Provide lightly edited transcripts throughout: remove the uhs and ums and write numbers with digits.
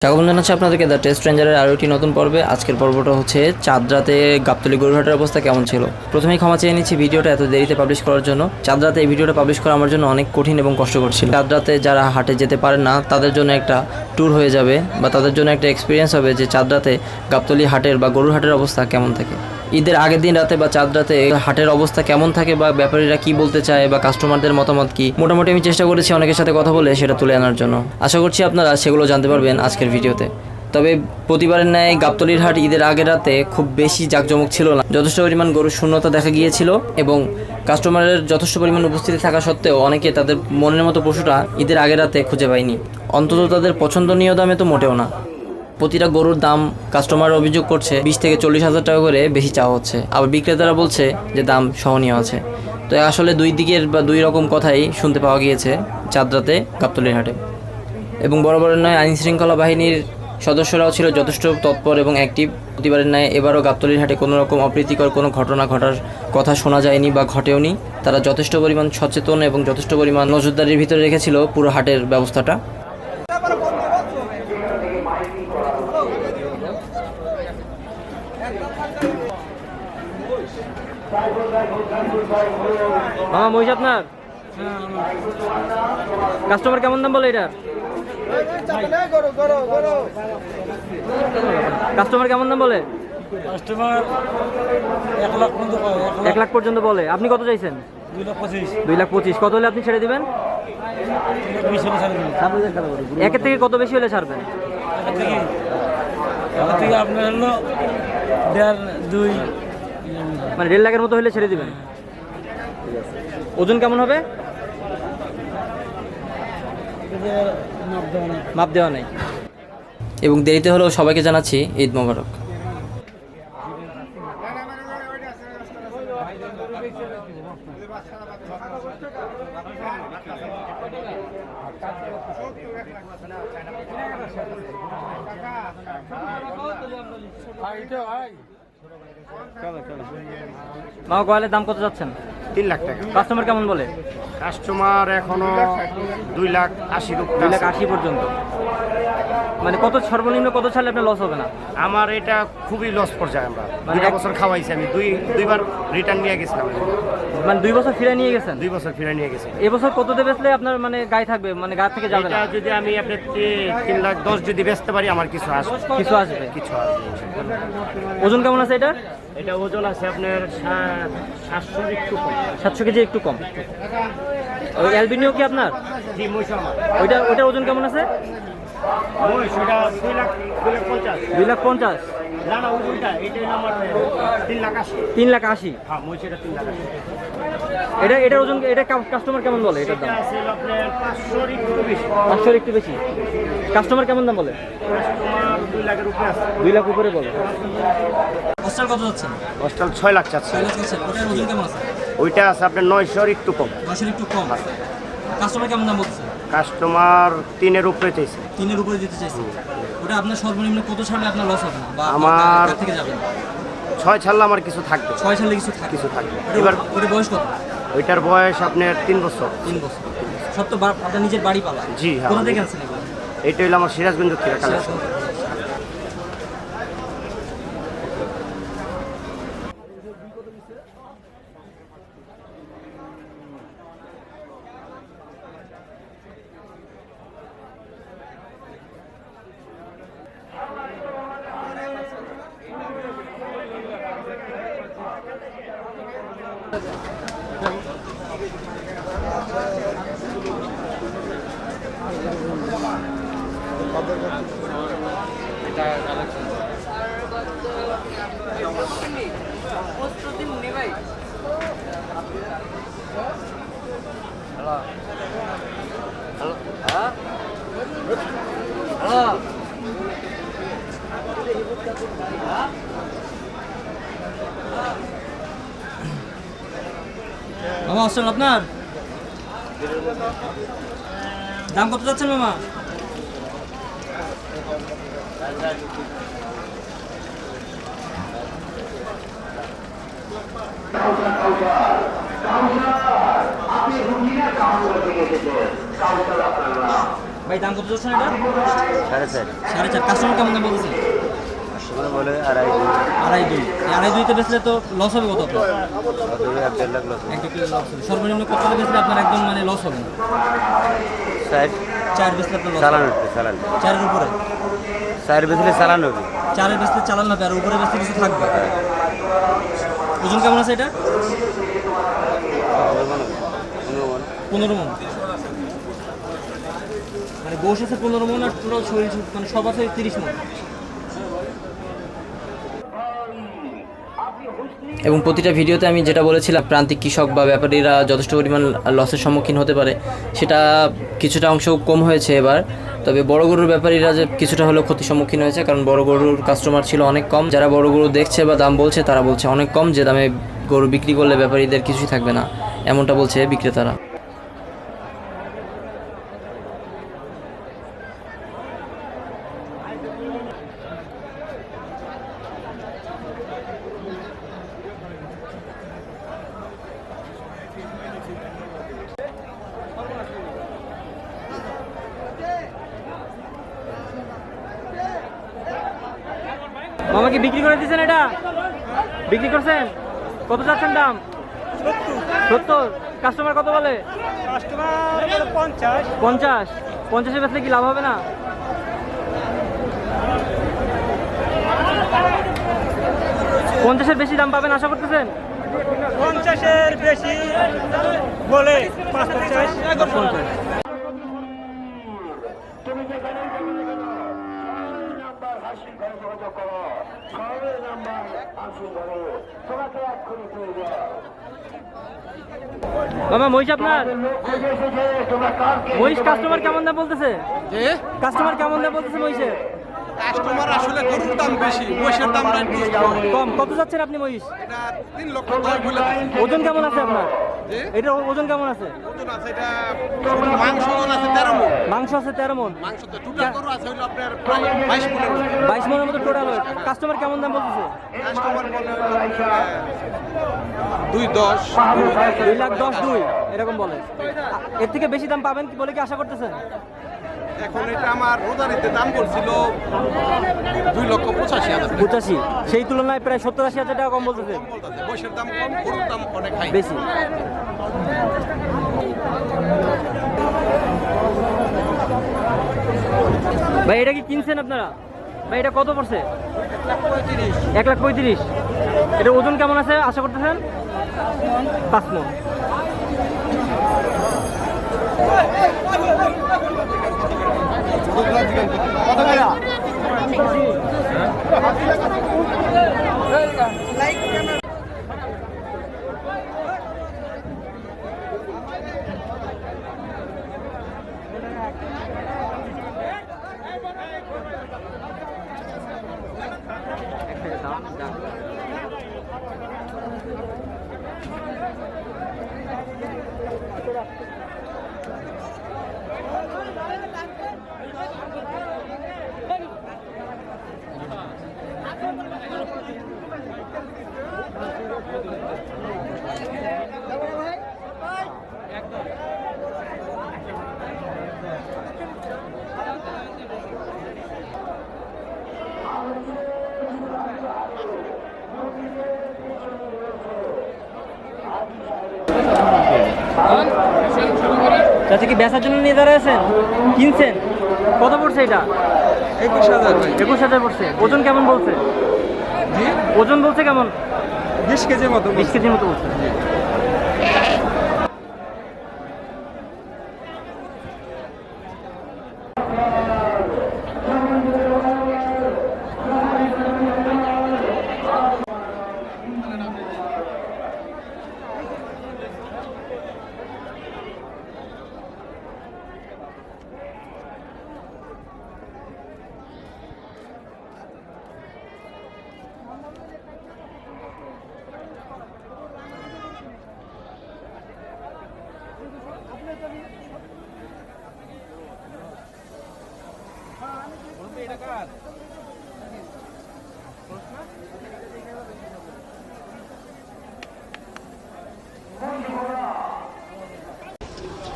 স্বাগত জানাচ্ছি আপনাদেরকে দ্য টেস্ট রেঞ্জারের আরও একটি নতুন পর্বে। আজকের পর্বটা হচ্ছে চাঁদরাতে গাবতলী গরুরহাটের অবস্থা কেমন ছিল। প্রথমেই ক্ষমা চেয়ে নিচ্ছি ভিডিওটা এত দেরিতে পাবলিশ করার জন্য। চাঁদরাতে এই ভিডিওটা পাবলিশ করা আমার জন্য অনেক কঠিন এবং কষ্টকর ছিল। চাঁদরাতে যারা হাটে যেতে পারে না তাদের জন্য একটা ট্যুর হয়ে যাবে বা তাদের জন্য একটা এক্সপিরিয়েন্স হবে যে চাঁদরাতে গাবতলী হাটের বা গরুরহাটের অবস্থা কেমন থাকে। ঈদের আগের দিন রাতে বা চাঁদরাতে হাটের অবস্থা কেমন থাকে বা ব্যাপারীরা কি বলতে চায় বা কাস্টমারদের মতামত কি, মোটামুটি আমি চেষ্টা করেছি অনেকের সাথে কথা বলে সেটা তুলে আনার জন্য। আশা করছি আপনারা সেগুলো জানতে পারবেন আজকের ভিডিওতে। তবে প্রতিবারের ন্যায় গাবতলীর হাট ঈদের আগের রাতে খুব বেশি জাঁকজমক ছিল না। যথেষ্ট পরিমাণ গরুর শূন্যতা দেখা গিয়েছিল এবং কাস্টমারের যথেষ্ট পরিমাণ উপস্থিতি থাকা সত্ত্বেও অনেকে তাদের মনের মতো পশুটা ঈদের আগের রাতে খুঁজে পায়নি, অন্তত তাদের পছন্দনীয় দামে তো মোটেও না। প্রতিটা গরুর দাম কাস্টমার অভিযোগ করছে 20 থেকে 40 হাজার টাকা করে বেশি চাওয়া হচ্ছে, আবার বিক্রেতারা বলছে যে দাম সহনীয় আছে। তো আসলে দুই দিকের বা দুই রকম কথাই শুনতে পাওয়া গিয়েছে চাঁদরাতে গাবতলীর হাটে। এবং বরাবরের নয় আইন শৃঙ্খলা বাহিনীর সদস্যরাও ছিল যথেষ্ট তৎপর এবং অ্যাক্টিভ। প্রতিবারের ন্যায় এবারও গাবতলীর হাটে কোনো রকম অপ্রীতিকর কোনো ঘটনা ঘটার কথা শোনা যায়নি বা ঘটেওনি। তারা যথেষ্ট পরিমাণ সচেতন এবং যথেষ্ট পরিমাণ নজরদারির ভিতরে রেখেছিল পুরো হাটের ব্যবস্থাটা। মামা মহিষ আপনার কাস্টমার কেমন দাম বলে এটার? কাস্টমার কেমন দাম বলে? কাস্টমার 1 লাখ পর্যন্ত বলে। আপনি কত চাইছেন? 2,25,000। কত হলে আপনি ছেড়ে দিবেন? একের থেকে কত বেশি হলে ছাড়বেন? আপনার হলো 1.5-2 মানে 1.5 লাখের মতো হলে ছেড়ে দিবেন। ওজন কেমন হবে? মাপ দেওয়া নেই। এবং দেরিতে হলেও সবাইকে জানাচ্ছি ঈদ মোবারক। মামা কয়েলের দাম কত যাচ্ছেন? 3 লাখ টাকা। কাস্টমার কেমন বলে? কাস্টমার এখনো 2,80,000 2,80,000 পর্যন্ত। মানে কত সর্বনিম্ন কত ছাড়লে আপনার লস হবে না? আমার এটা খুবই লস পর্যায়ে। আমরা মানে 2 বছর খাওয়াইছি, আমি দুইবার রিটার্ন নিয়ে গেছিলাম। মানে 2 বছর ফিরে নিয়ে গেছেন? 2 বছর ফিরে নিয়ে গেছি। এবছর কততে বেচলে আপনার মানে গায়ে থাকবে, মানে গা থেকে যাবে না? এটা যদি আমি আপনার 3,10,000 যদি বেচতে পারি আমার কিছু আসবে। কিছু আসবে। ওজন কেমন আছে এটা? এটা ওজন আছে আপনার 700 একটু কম। 700 কেজি একটু কম। ওই অ্যালবিনিও কি আপনার? জি, মহিষ আমার। ওইটার ওজন কেমন আছে? মহিষ ওটা 2,50,000। 2,50,000? না না, ওইটা এটা আমার 3,80,000। 3,80,000? হ্যাঁ, মহিষ এটা 3,80,000। এটার ওজন এটা কাস্টমার কেমন বলে এটার দাম? এটা আছে আপনার 500 একটু বেশি। 500 একটু বেশি। কাস্টমার কেমন দাম বলে? কাস্টমার 2 লাখের উপরে আছে। 2 লাখ উপরে বলে। অস্টার কত যাচ্ছে? হোস্টেল 6 লাখ চাচ্ছে। ওটার ওজন কেমন আছে? ওইটা আছে আপনার 900 একটু কম। 900 একটু কম। কাস্টমার কেমন দাম বলছে? কাস্টমার 3-এর উপরে চাইছে। 3-এর উপরে দিতে চাইছে। ওটা আপনার সর্বনিম্ন কত ছাড়লে আপনার লস হবে না বা আমার কার থেকে যাবেন? 6 ছাড়লে আমার কিছু থাকবে। 6 ছাড়লে কিছু থাকবে। এবার এবার ওটা বয়স কত? ওইটার বয়স আপনার 3 বছর। 3 বছর। সব তো আপনার নিজের বাড়ি পালা? জি হ্যাঁ। কোথা থেকে আনছেন এগুলো? এইটা হলো আমার সিরাজগঞ্জ থেকে কালেকশন। মামা আসছেন আপনার? দাম কত যাচ্ছেন মামা? আপনি রুগীরা কাউন্টার থেকে এসেছেন, কাউন্টার আপনার ভাই দাম কত যাচ্ছেন এটা? 4.5 4.5। কাস্টমার কেমন দাম বলতেছে? কাস্টমার বলে 2.5 2.5। এই 2.5 তে বেচলে তো লস হবে কত আপনার? 1.5 লাখ লস 1 লস হবে। সর্বনিম্ন কত বেচলে আপনার একদম মানে লস হবে না? 4 বেচলে আপনার লস চালান হবে। হচ্ছে চালান 4 এর উপরে? 4 বেচলে চালান হবে 4 এর বেচলে চালান হবে আর উপরে বেচলে কিছু থাকবে। ওজন কেমন আছে এটা? 15 মণ। মানে গোশ আছে 15 মণ আর টোটাল শরীর মানে সব আছে 30 মণ। এবং প্রতিটা ভিডিওতে আমি যেটা বলেছিলাম প্রান্তিক কৃষক বা ব্যাপারীরা যথেষ্ট পরিমাণ লসের সম্মুখীন হতে পারে, সেটা কিছুটা অংশ কম হয়েছে এবার। তবে বড় গরুর ব্যাপারীরা যে কিছুটা হলেও ক্ষতির সম্মুখীন হয়েছে, কারণ বড় গরুর কাস্টমার ছিল অনেক কম। যারা বড় গরু দেখছে বা দাম বলছে তারা বলছে অনেক কম, যে দামে গরু বিক্রি করলে ব্যাপারীদের কিছুই থাকবে না, এমনটা বলছে বিক্রেতারা। মামা কি বিক্রি করে দিয়েছেন? এটা বিক্রি করছেন? কত চাচ্ছেন দাম? 70। কাস্টমার কত বলে? 50। 50-এ বেচলে কি লাভ হবে না? 50-এর বেশি দাম পাবেন আশা করতেছেন? 50-এর বেশি বলে 50। মামা মহিষ আপনার? মহিষ কাস্টমার কেমন দাম বলতেছে? কাস্টমার কেমন দাম বলতেছে মহিষের? কাস্টমার আসলে গরুর দাম বেশি, মহিষের দামটা একটু কম। কম। কত যাচ্ছেন আপনি মহিষ? এটা 3 লক্ষ 10 বলে দিচ্ছি। ওজন কেমন আছে আপনার? জি? এটা ওজন কেমন আছে? ওজন আছে এটা মাংস ওজন আছে 13 মণ। মাংস আছে 13 মণ। মাংস তো টোটাল গরু আছে হলো আপনার প্রায় 22 মণের মতো। 22 মণের মতো টোটাল। কাস্টমার কেমন দাম বলতেছে? কাস্টমার বলে হলো 2.10 2,10,2 এরকম বলে। এর থেকে বেশি দাম পাবেন কি বলে কি আশা করতেছেন? এখন এটা আমার রোজারিতে দাম করছিল 2,85,000 টাকা। 85। সেই তুলনায় প্রায় 70-80 হাজার টাকা কম বলতেছে। বলতেছে মহিষের দাম কম, গরুর দাম অনেক হাই। বেশি। ভাই এটা কি কিনছেন আপনারা? ভাই এটা কত পড়ছে? 1,35,000। এটা ওজন কেমন আছে আশা করতেছেন? 5 মণ। চাচা কি বেচার জন্য নিয়ে দাঁড়াইছেন? কিনছেন? কত পড়ছে এটা? 21,000 ভাই। 21,000 পড়ছে। ওজন কেমন বলছে? জি? ওজন বলছে কেমন? 20 কেজির মতো। 20 কেজির মতো বলছে।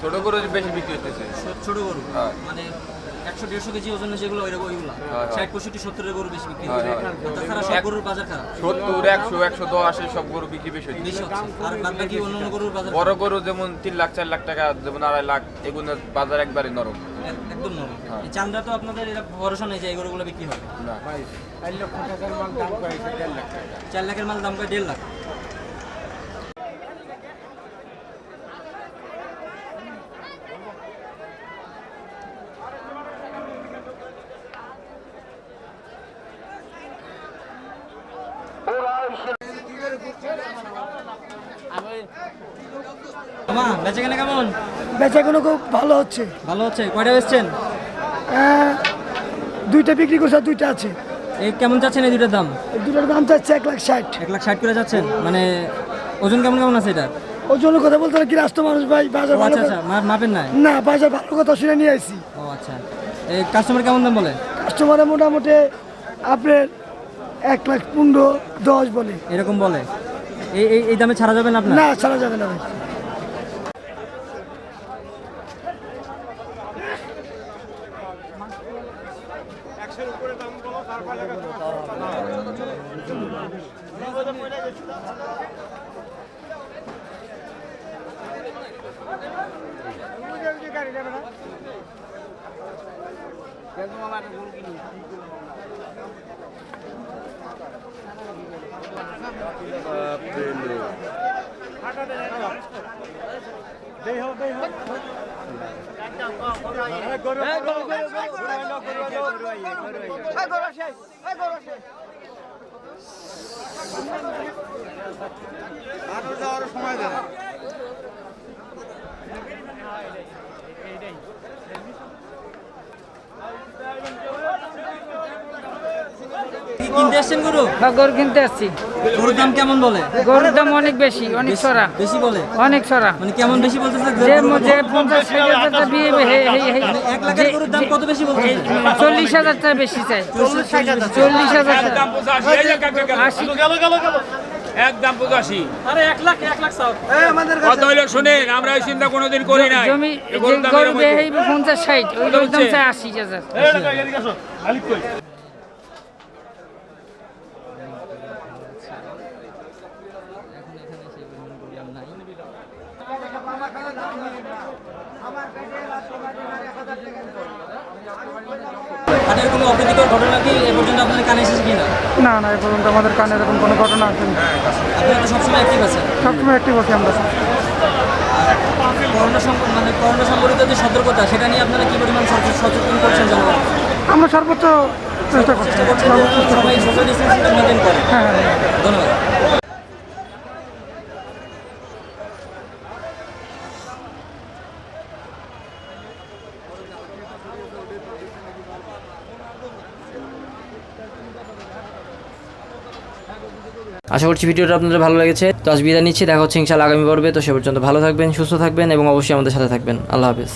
ছোট গরু বেশি বিক্রি হতেছে। ছোট গরু হ্যাঁ। মানে 100-150 কেজি ওজনের যেগুলো ওইগুলো হ্যাঁ। 60-65-70 এর গরু বেশি বিক্রি হ্যাঁ, হচ্ছে। হ্যাঁ। আর তাছাড়া সব গরুর বাজার খারাপ 70, 100, 110 এই সব গরু বিক্রি বেশি হচ্ছে। বেশি হচ্ছে। আর বাদ বাকি অন্যান্য গরুর বাজার বড় গরু যেমন 3 লাখ 4 লাখ টাকা, যেমন 2.5 লাখ, এগুলোর বাজার একবারে নরম। একদম নরম। হ্যাঁ। এই চান্দা তো আপনাদের এরা ভরসা নেই যে এই গরুগুলো বিক্রি হবে। না 4 লাখের মাল দাম করে 1.5 লাখ। মামা বেচে কেনা কেমন? বেচাকেনা খুব ভালো হচ্ছে। ভালো হচ্ছে। কয়টা বেচছেন? দুইটা বিক্রি করছে আর দুইটা আছে। এই কেমন চাচ্ছেন এই দুটার দাম? এই দুটার দাম চাচ্ছে 1,60,000। 1,60,000 করে যাচ্ছেন? মানে ওজন কেমন কেমন আছে এটা? ওই জন্য কথা বলতে কি রাস্তা মানুষ ভাই, বাজার ও ভালো আচ্ছা আচ্ছা, মাপেন নাই? না, বাজার ভালো কথা শুনে নিয়ে আসি। ও আচ্ছা। এই কাস্টমার কেমন দাম বলে? কাস্টমারে মোটামুটি আপনার 1,15,10 বলে। এরকম বলে? এই এই এই দামে ছাড়া যাবে না আপনার? না, ছাড়া যাবে না ভাই। কি কিনতে আসছেন গরু? গরু কিনতে আসছি। গরুর দাম কেমন বলে? গরুর দাম অনেক বেশি, অনেক সরা, বেশি বলে? অনেক সরা। মানে কেমন বেশি বলতেছে? যে 50-60,000 টাকা দিয়ে মানে 1 লাখের গরুর দাম কত বেশি বলতেছে? 40,000 টাকা বেশি চাই। 40,000 টাকা। 80 একদম 85। আরে 1 লাখ 1 লাখ চাও। কত হইলো শুনেন, আমরা ওই চিন্তা কোনোদিন করি নাই। জমি এ গরুর দাম গরু এরকম বেহে হইতো। 50-60, ওই গরুর দাম চাই 80,000। হাটের কোনো অপ্রীতিকর ঘটনা কি এ পর্যন্ত আপনাদের কানে এসেছে কিনা? না না, এ পর্যন্ত আমাদের কানে এরকম কোনো ঘটনা আসেনি। আপনারা তো সবসময় অ্যাক্টিভ আছেন। সবসময় একটি বসে আমরা। করোনা সম্পর্কিত যে সতর্কতা, সেটা নিয়ে আপনারা কি পরিমাণ সচেতন করছেন জনগণ? আমরা সর্বোচ্চ চেষ্টা করছি। চেষ্টা করছেন সবাই সোশ্যাল ডিস্টেন্সিংটা মেনটেন করে। ধন্যবাদ। আশা করছি ভিডিওটা আপনাদের ভালো লেগেছে। তো আজ বিদায় নিচ্ছি, দেখা হচ্ছে ইনশাআল্লাহ আগামী পর্বে। তো সে পর্যন্ত ভালো থাকবেন, সুস্থ থাকবেন এবং অবশ্যই আমাদের সাথে থাকবেন। আল্লাহ হাফেজ।